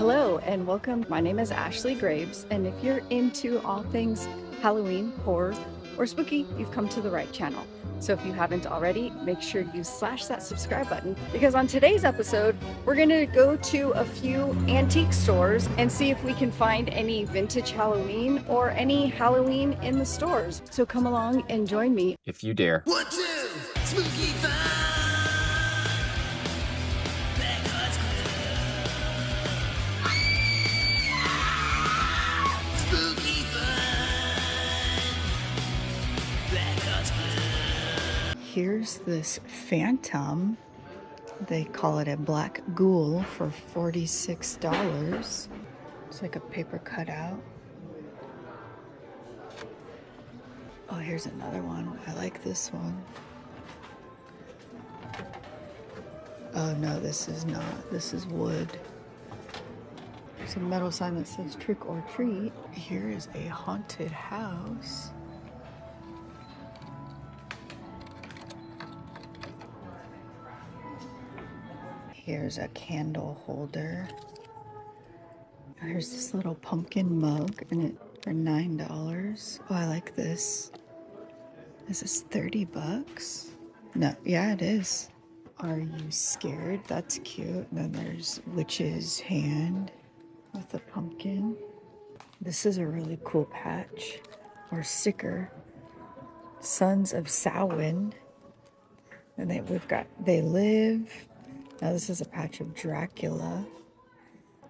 Hello and welcome. My name is Ashley Graves, and if you're into all things Halloween, horror, or spooky, you've come to the right channel. So if you haven't already, make sure you slash that subscribe button, because on today's episode, we're gonna go to a few antique stores and see if we can find any vintage Halloween or any Halloween in the stores. So come along and join me. If you dare. 1, 2, spooky fun. Black Hearts Club. Spooky fun. Black Hearts Club. Here's this phantom. They call it a black ghoul for $46. It's like a paper cutout. Oh, here's another one. I like this one. Oh no, this is not. This is wood. There's a metal sign that says trick or treat. Here is a haunted house. Here's a candle holder. Here's this little pumpkin mug, and it for $9. Oh, I like this. Is this 30 bucks? No, yeah, it is. Are you scared? That's cute. And then there's witch's hand with a pumpkin. This is a really cool patch or sticker. Sons of Samhain. And we've got They Live. Now this is a patch of Dracula.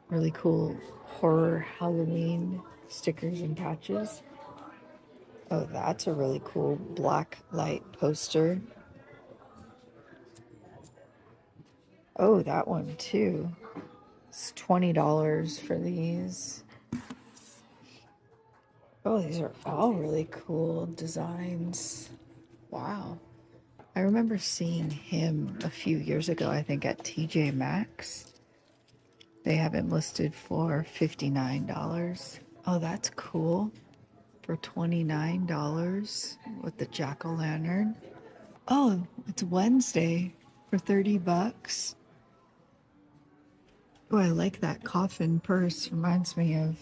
Really cool horror Halloween stickers and patches. Oh, that's a really cool black light poster. Oh, that one too. It's $20 for these. Oh, these are all really cool designs. Wow. I remember seeing him a few years ago, I think at TJ Maxx. They have him listed for $59. Oh, that's cool. For $29 with the jack-o'-lantern. Oh, it's Wednesday for 30 bucks. Oh, I like that coffin purse. Reminds me of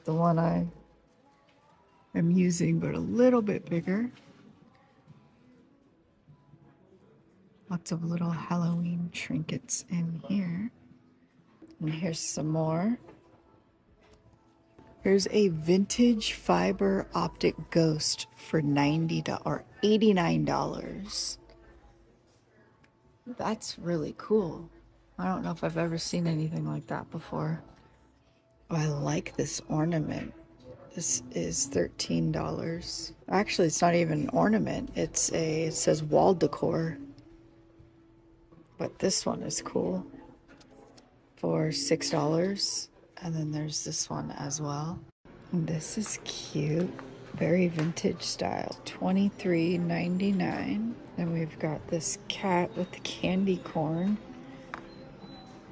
the one I am using, but a little bit bigger. Lots of little Halloween trinkets in here. And here's some more. Here's a vintage fiber optic ghost for $90 or $89. That's really cool. I don't know if I've ever seen anything like that before. Oh, I like this ornament. This is $13. Actually, it's not even an ornament. It says wall decor. But this one is cool for $6. And then there's this one as well. And this is cute. Very vintage style. $23.99. Then we've got this cat with the candy corn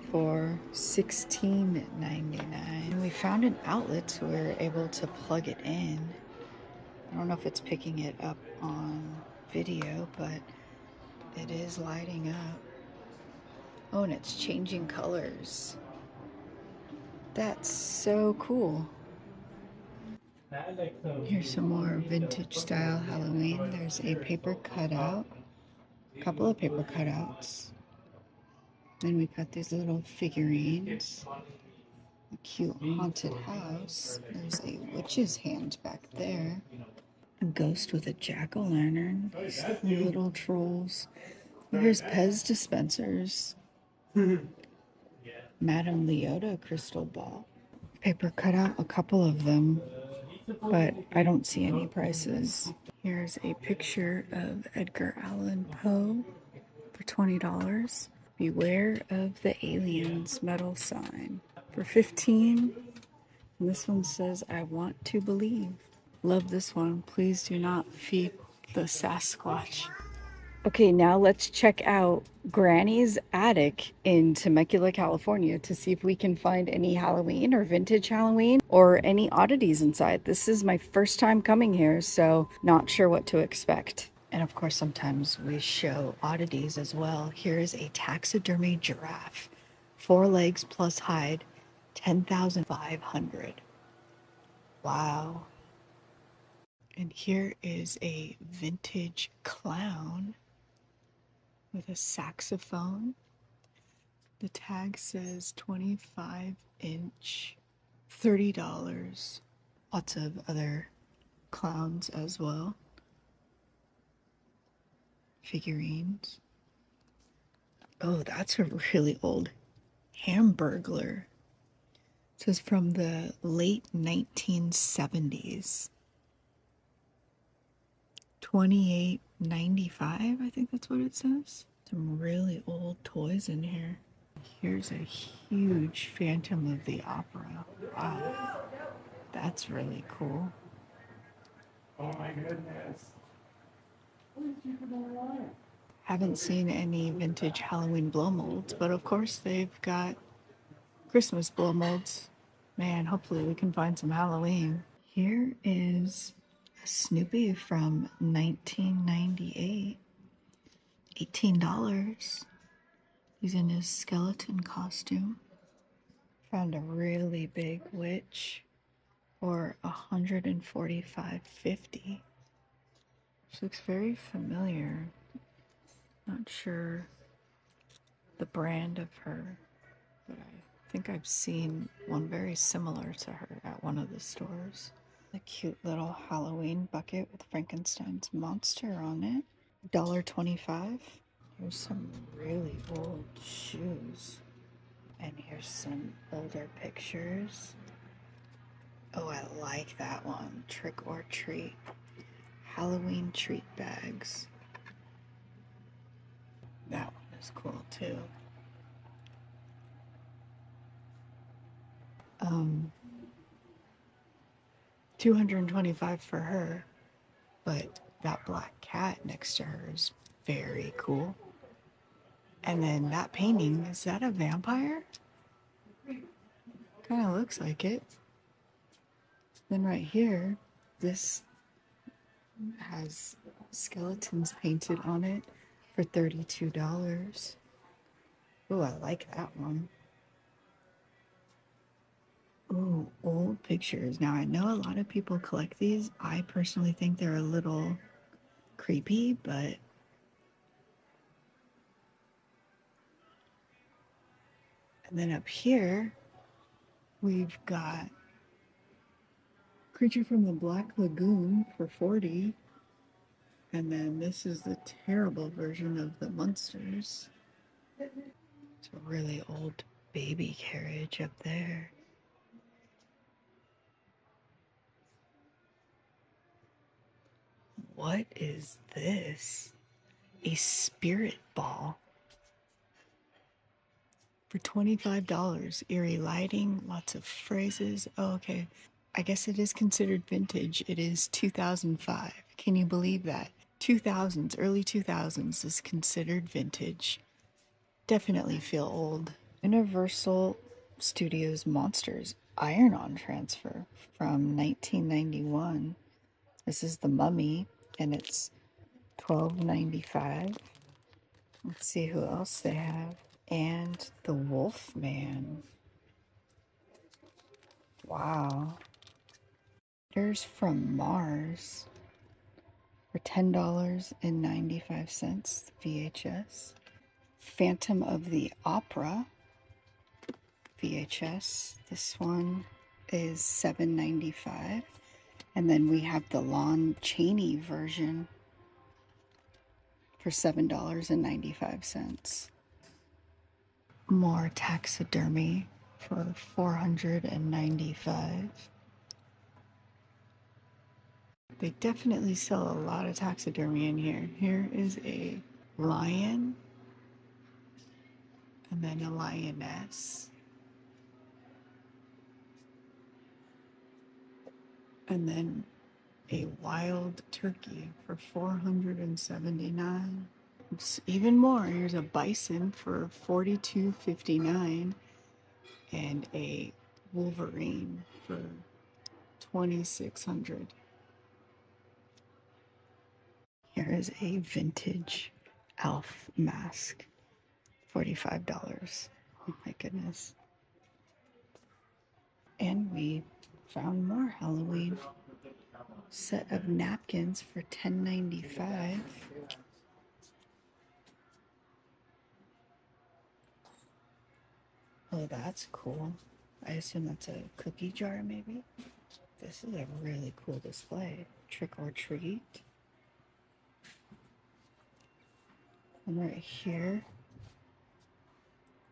for $16.99. And we found an outlet, so we were able to plug it in. I don't know if it's picking it up on video, but it is lighting up. Oh, and it's changing colors. That's so cool. Here's some more vintage style Halloween. There's a paper cutout, a couple of paper cutouts. Then we've got these little figurines. A cute haunted house. There's a witch's hand back there. A ghost with a jack-o'-lantern. Little trolls. Here's Pez dispensers. Madame Leota crystal ball. Paper cutout, a couple of them, but I don't see any prices. Here's a picture of Edgar Allan Poe for $20. Beware of the aliens metal sign for $15. And this one says, I want to believe. Love this one. Please do not feed the Sasquatch. Okay, now let's check out Granny's attic in Temecula, California to see if we can find any Halloween or vintage Halloween or any oddities inside. This is my first time coming here, so not sure what to expect. And of course, sometimes we show oddities as well. Here is a taxidermy giraffe, 4 legs plus hide, $10,500. Wow. And here is a vintage clown with a saxophone. The tag says 25-inch, $30. Lots of other clowns as well. Figurines. Oh, that's a really old Hamburglar. It says from the late 1970s. $28.95, I think that's what it says. Some really old toys in here. Here's a huge Phantom of the Opera. Wow, that's really cool. Oh my goodness. Haven't seen any vintage Halloween blow molds, but of course they've got Christmas blow molds. Man, hopefully we can find some Halloween. Here is a Snoopy from 1998. $18. He's in his skeleton costume. Found a really big witch for $145.50. She looks very familiar. Not sure the brand of her, but I think I've seen one very similar to her at one of the stores. A cute little Halloween bucket with Frankenstein's monster on it. $1.25. Here's some really old shoes. And here's some older pictures. Oh, I like that one. Trick or treat. Halloween treat bags. That one is cool too. $225 for her, but that black cat next to her is very cool. And then that painting, is that a vampire? Kind of looks like it. Then right here, this has skeletons painted on it for $32. Oh, I like that one. Ooh, old pictures. Now, I know a lot of people collect these. I personally think they're a little creepy, but and then up here, we've got Creature from the Black Lagoon for $40. And then this is the terrible version of the Munsters. It's a really old baby carriage up there. What is this? A spirit ball for $25. Eerie lighting, lots of phrases. Oh, okay. I guess it is considered vintage. It is 2005. Can you believe that? 2000s, early 2000s is considered vintage. Definitely feel old. Universal Studios Monsters iron-on transfer from 1991. This is the Mummy, and it's $12.95. Let's see who else they have. And the Wolfman. Wow. Letters from Mars for $10.95 VHS. Phantom of the Opera VHS. This one is $7.95. And then we have the Lon Chaney version for $7.95. More taxidermy for $495. They definitely sell a lot of taxidermy in here. Here is a lion, and then a lioness, and then a wild turkey for $479. It's even more. Here's a bison for $42.59 and a wolverine for $2,600. Here is a vintage elf mask, $45. Oh my goodness. And we found more Halloween. Set of napkins for $10.95. Oh, that's cool. I assume that's a cookie jar, maybe? This is a really cool display. Trick or treat. And right here.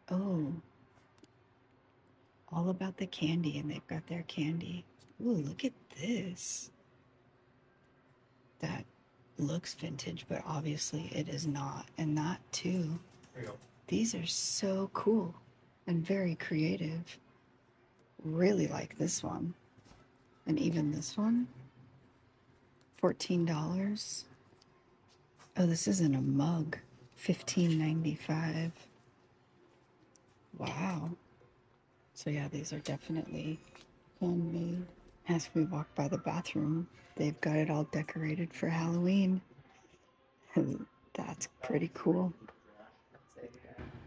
Oh, all about the candy, and they've got their candy. Ooh, look at this. That looks vintage, but obviously it is not. And that too. These are so cool and very creative. Really like this one. And even this one, $14. Oh, this isn't a mug. $15.95. Wow. So yeah, these are definitely handmade. As we walk by the bathroom, they've got it all decorated for Halloween. That's pretty cool.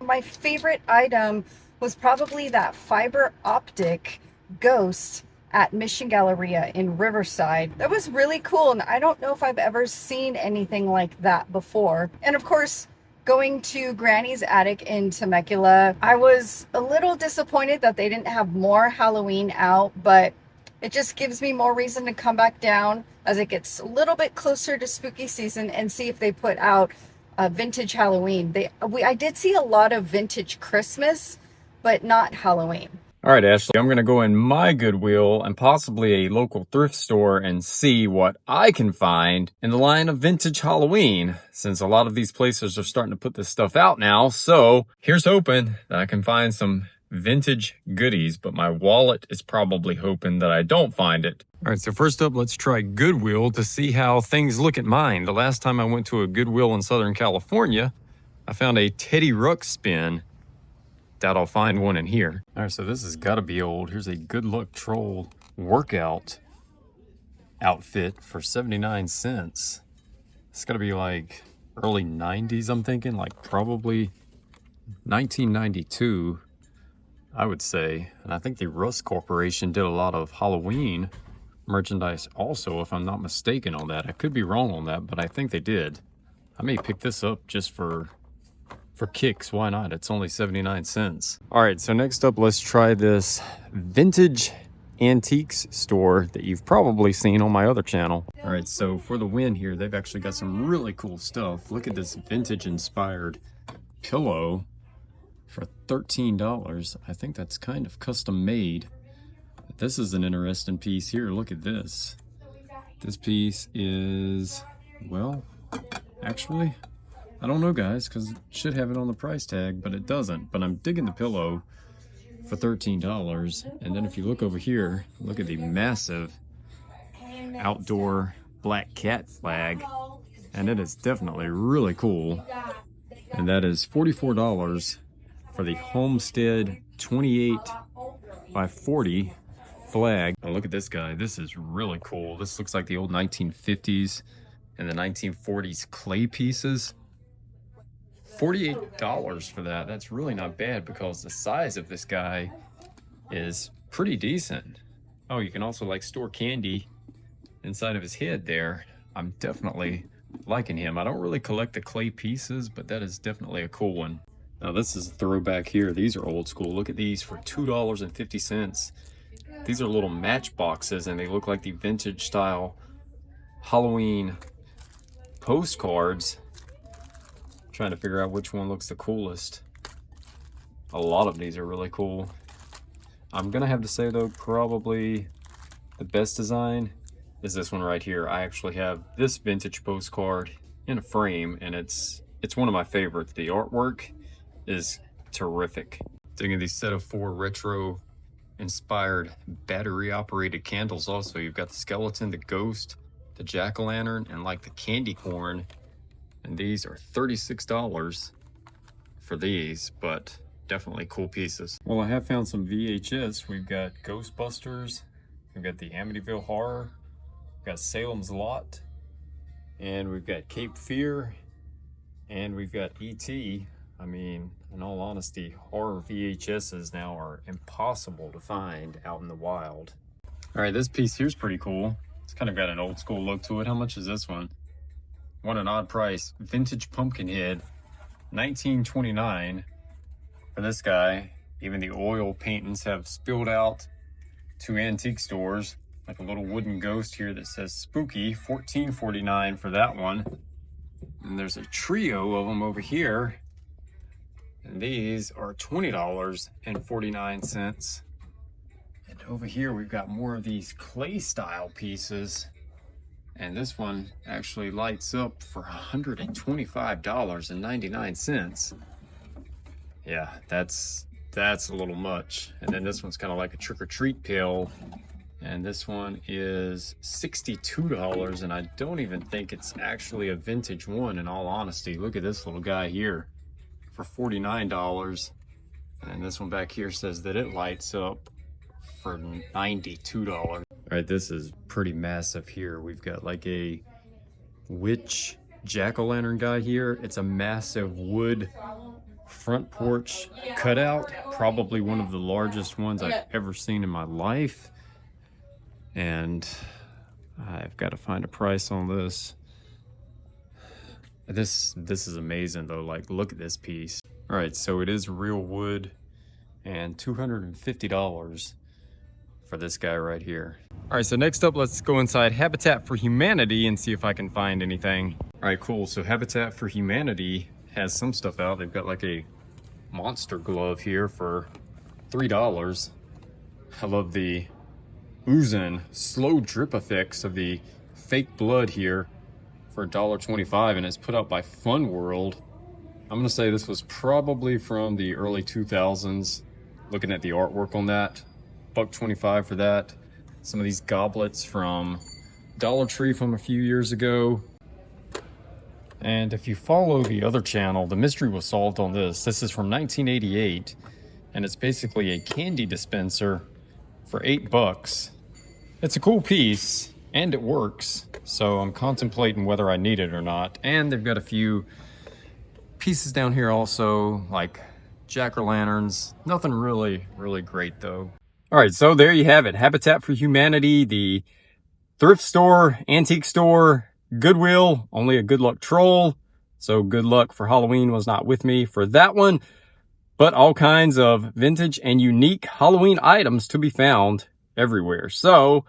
My favorite item was probably that fiber optic ghost at Mission Galleria in Riverside. That was really cool, and I don't know if I've ever seen anything like that before. And of course, going to Granny's Attic in Temecula, I was a little disappointed that they didn't have more Halloween out, but it just gives me more reason to come back down as it gets a little bit closer to spooky season and see if they put out vintage Halloween. I did see a lot of vintage Christmas, but not Halloween. All right, Ashley, I'm going to go in my Goodwill and possibly a local thrift store and see what I can find in the line of vintage Halloween, since a lot of these places are starting to put this stuff out now. So here's hoping that I can find some vintage goodies, but my wallet is probably hoping that I don't find it. All right, so first up, let's try Goodwill to see how things look at mine. The last time I went to a Goodwill in Southern California, I found a Teddy Ruxpin. Doubt I'll find one in here. All right, so this has got to be old. Here's a Good Luck Troll workout outfit for 79 cents. It's got to be like early 90s, I'm thinking, like probably 1992, I would say. And I think the Rust Corporation did a lot of Halloween merchandise also, if I'm not mistaken on that. I could be wrong on that, but I think they did. I may pick this up just for kicks. Why not? It's only 79 cents. All right, so next up, let's try this vintage antiques store that you've probably seen on my other channel. All right, so for the win here, they've actually got some really cool stuff. Look at this vintage inspired pillow for $13. I think that's kind of custom made. But this is an interesting piece here. Look at this. This piece is, well, actually, I don't know, guys, because it should have it on the price tag, but it doesn't. But I'm digging the pillow for $13. And then if you look over here, look at the massive outdoor black cat flag. And it is definitely really cool. And that is $44 for the Homestead 28 by 40 flag. Now look at this guy. This is really cool. This looks like the old 1950s and the 1940s clay pieces. $48 for that. That's really not bad because the size of this guy is pretty decent. Oh, you can also like store candy inside of his head there. I'm definitely liking him. I don't really collect the clay pieces, but that is definitely a cool one. Now this is a throwback here. These are old school. Look at these for $2.50. These are little matchboxes and they look like the vintage style Halloween postcards. Trying to figure out which one looks the coolest. A lot of these are really cool. I'm gonna have to say though, probably the best design is this one right here. I actually have this vintage postcard in a frame and it's one of my favorites. The artwork is terrific. Digging the set of 4 retro inspired battery operated candles also. You've got the skeleton, the ghost, the jack-o'-lantern, and like the candy corn. And these are $36 for these, but definitely cool pieces. Well, I have found some VHS. We've got Ghostbusters, we've got the Amityville Horror, we've got Salem's Lot, and we've got Cape Fear, and we've got E.T. I mean, in all honesty, horror VHSs now are impossible to find out in the wild. All right, this piece here's pretty cool. It's kind of got an old school look to it. How much is this one? What an odd price. Vintage pumpkin head, $19.29 for this guy. Even the oil paintings have spilled out to antique stores. Like a little wooden ghost here that says spooky, $14.49 for that one. And there's a trio of them over here. And these are $20.49. And over here we've got more of these clay style pieces. And this one actually lights up for $125.99. Yeah, that's a little much. And then this one's kind of like a trick-or-treat pill. And this one is $62, and I don't even think it's actually a vintage one, in all honesty. Look at this little guy here for $49. And this one back here says that it lights up for $92. All right, this is pretty massive here. We've got like a witch jack-o'-lantern guy here. It's a massive wood front porch cutout, probably one of the largest ones I've ever seen in my life. And I've got to find a price on this. This is amazing though. Like, look at this piece. All right, so it is real wood, and $250 for this guy right here. All right, so next up, let's go inside Habitat for Humanity and see if I can find anything. All right, cool. So Habitat for Humanity has some stuff out. They've got like a monster glove here for $3. I love the oozing slow drip effects of the fake blood here for $1.25, and it's put out by Fun World. I'm gonna say this was probably from the early 2000s. Looking at the artwork on that, $1.25 for that. Some of these goblets from Dollar Tree from a few years ago. And if you follow the other channel, the mystery was solved on this. This is from 1988, and it's basically a candy dispenser for $8. It's a cool piece, and it works, so I'm contemplating whether I need it or not. And they've got a few pieces down here also, like jack-o'-lanterns. Nothing really great though. All right, so there you have it. Habitat for Humanity, the thrift store, antique store, Goodwill, only a good luck troll. So good luck for Halloween was not with me for that one, but all kinds of vintage and unique Halloween items to be found everywhere. So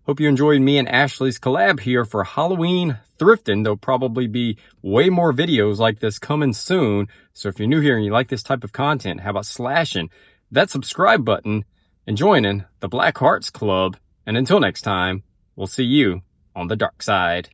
hope you enjoyed me and Ashley's collab here for Halloween thrifting. There'll probably be way more videos like this coming soon. So if you're new here and you like this type of content, how about slashing that subscribe button and joining the Black Hearts Club? And until next time, we'll see you on the dark side.